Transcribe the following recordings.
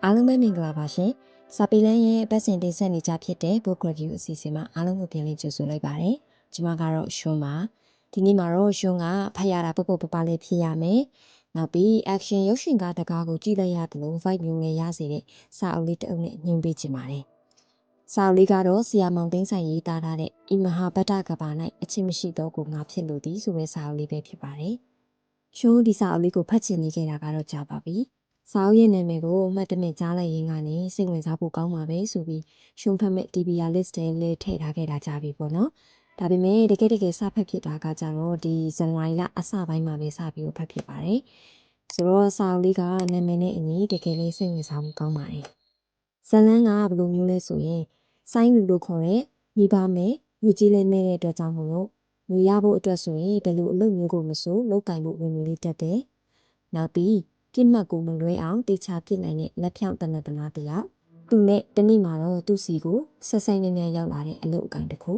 အားလုံးပဲမင်္ဂလာပါရှင်။စာပေလန်းရဲ့ပတ်စဉ်တင်ဆက်နေကြဖြစ်တဲ့ Book Review အစီအစဉ်မှာအားလုံးကိုပြန်လည်ကြိုဆိုလိုက်ပါတယ်။ကျွန်မကတော့ရှွန်းပါ။ဒီနေ့မှာတော့ရှွန်းကဖတ်ရတာပုတ်ပုတ်ပပလေးဖြစ်ရမယ်။နောက်ပြီး action ရုပ်ရှင်ကားတကားကိုကြည့်လိုက်ရတယ်လို့ vibe မျိုးငယ်ရစေတဲ့စာအုပ်လေးတစ်အုပ်နဲ့ညွှန်ပေးချင်ပါတယ်။စာအုပ်လေးကတော့ဆရာမောင်သိန်းဆိုင်ရေးသားထားတဲ့ဤမဟာဗတ္တကဘာ၌အချင်းမရှိတော့ကိုငါဖြစ်လို့သည်ဆိုတဲ့စာအုပ်လေးပဲဖြစ်ပါတယ်။ရှွန်းဒီစာအုပ်လေးကိုဖတ်ချင်နေကြတာကတော့ကြာပါပြီ။စာအုပ်ရဲ့နာမည်ကိုမှတ်တမဲ့ကြားလိုက်ရင်းကနေစိတ်ဝင်စားဖို့ကောင်းပါပဲဆိုပြီးရှုံဖတ်မဲ့ TBR list ထဲလေးထည့်ထားခဲ့တာကြာပြီပေါ့နော်။ဒါပေမဲ့တကယ်စဖတ်ဖြစ်တာကကြတော့ဒီဇန်နဝါရီလအစပိုင်းမှာပဲစပြီးဖတ်ဖြစ်ပါတယ်။ဆိုတော့စာအုပ်လေးကနာမည်နဲ့အညီတကယ်လေးစိတ်ဝင်စားဖို့ကောင်းပါတယ်။ဇလန်းကဘယ်လိုမျိုးလဲဆိုရင်ဆိုင်းလူလို့ခေါ်တဲ့မိဘမဲ့လူကြီးလေးနဲ့တဲ့အတွက်ကြောင့်မို့လို့လူရဖို့အတွက်ဆိုရင်ဘယ်လိုအလုပ်မျိုးကိုမဆိုလုပ်ကင်ဖို့ဝင်လေးတက်တယ်။နောက်ပြီးပြစ်မှတ်ကိုမလွဲအောင်တေချာပြစ်နိုင်တဲ့လက်ဖြောင့်တနတနာတယောက်သူနဲ့တနေ့မှာတော့သူ့စီကိုဆက်ဆိုင်နေနေရောက်လာတဲ့အလုပ်အကိုင်တစ်ခု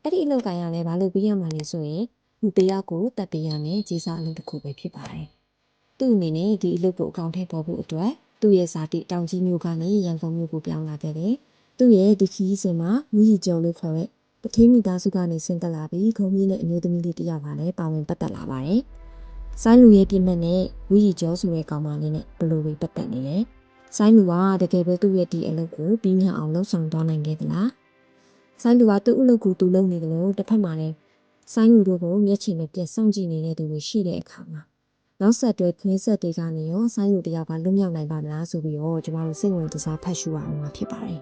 အဲ့ဒီအလုပ်ကိုင်ရလဲဘာလို့ပြီးရမှာလဲဆိုရင်လူတယောက်ကိုတက်ပေးရမယ်ကြီးစားအလုပ်တစ်ခုပဲဖြစ်ပါတယ်သူ့အနေနဲ့ဒီအလုပ်ကိုအကောင့်ထဲပေါ်ဖို့အတွက်သူ့ရဲ့ဇာတိတောင်ကြီးမျိုးကနေရန်ကုန်မြို့ကိုပြောင်းလာခဲ့တယ်သူ့ရဲ့ဒီခီးစဉ်မှာမြည်ကြုံလို့ခေါ်တဲ့ပထင်းမိသားစုကနေဆင်းသက်လာပြီးခုံကြီးနဲ့အမျိုးသမီးလေးတယောက်ကလည်းပါဝင်ပတ်သက်လာပါတယ်ဆိုင်းလူရဲ့ပြစ်မှတ်နဲ့ဝီရီကျော်ဆိုတဲ့ကောင်မလေးနဲ့ဘယ်လိုပဲပတ်သက်နေလဲဆိုင်းလူကတကယ်ပဲသူ့ရဲ့ဒီအလုပ်ကိုပြီးမြောက်အောင်လှုပ်ဆောင်သွားနိုင်ခဲ့သလားဆိုင်းလူကသူ့အလုပ်ကိုသူလုပ်နေတယ်လို့တစ်ဖက်မှာလည်းဆိုင်းလူတို့ကိုမျက်ခြေနဲ့ပြက်စောင့်ကြည့်နေတဲ့သူတွေရှိတဲ့အခါမှာနောက်ဆက်တွဲခွင်းဆက်တွေကနေရောဆိုင်းလူတယောက်ကလွတ်မြောက်နိုင်ပါမလားဆိုပြီးတော့ကျွန်တော်တို့စိတ်ဝင်စားဖတ်ရှုရအောင်မှာဖြစ်ပါတယ်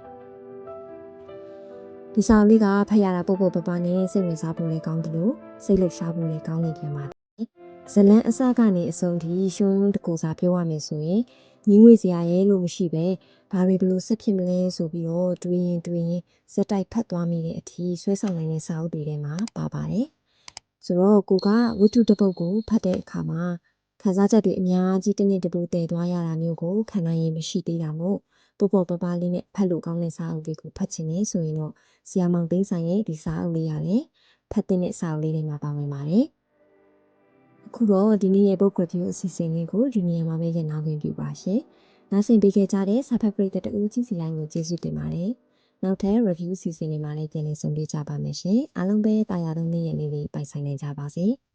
ဒီစာလေးကဖတ်ရတာပုတ်ပုတ်ပပနဲ့စိတ်ဝင်စားဖို့လည်းကောင်းတယ်လို့စိတ်လှုပ်ရှားဖို့လည်းကောင်းနေပြန်ပါတယ်ဇလန်းအစကနေအဆုံးထိရှုံးတကူစာပြောရမယ်ဆိုရင်ညီငွေစရာရဲ့လို့မရှိပဲဘာတွေဘလို့ဆက်ဖြစ်မလဲဆိုပြီးတော့တွေးရင်စက်တိုက်ဖတ်သွားမိတဲ့အထိဆွဲဆောင်နိုင်တဲ့စာအုပ်တွေထဲမှာပါပါတယ်ဆိုတော့ကိုကဝတ္ထုတစ်ပုဒ်ကိုဖတ်တဲ့အခါမှာခန်းစားချက်တွေအများကြီးတစ်နေ့တစ်ပုဒ်တည်သွားရတာမျိုးကိုခံနိုင်ရင်မရှိသေးတာမို့ပေါ်ပေါ်ပပလေးနဲ့ဖတ်လို့ကောင်းတဲ့စာအုပ်တွေကိုဖတ်ချင်နေဆိုရင်တော့ဆရာမောင်သိန်းဆိုင်ရဲ့ဒီစာအုပ်လေးရတယ်ဖတ်တဲ့စာအုပ်လေးတွေမှာပါဝင်ပါတယ်အခုတော့ဒီနေ့ရဲ့ book review အစီအစဉ်လေးကိုဒီနေရာမှာပဲရနာခွင့်ပြုပါရှင်။နောက်ဆင်ပေးခဲ့ကြတဲ့စာဖတ်ပရိသတ်တို့ကြီးစီတိုင်းကိုကျေးဇူးတင်ပါတယ်။နောက်ထပ် review အစီအစဉ်တွေမှာလည်းပြန်လည်ဆုံတွေ့ကြပါမယ်ရှင်။အားလုံးပဲတာယာလုံးလေးရဲ့နေ့လေးပိုင်ဆိုင်နိုင်ကြပါစေ။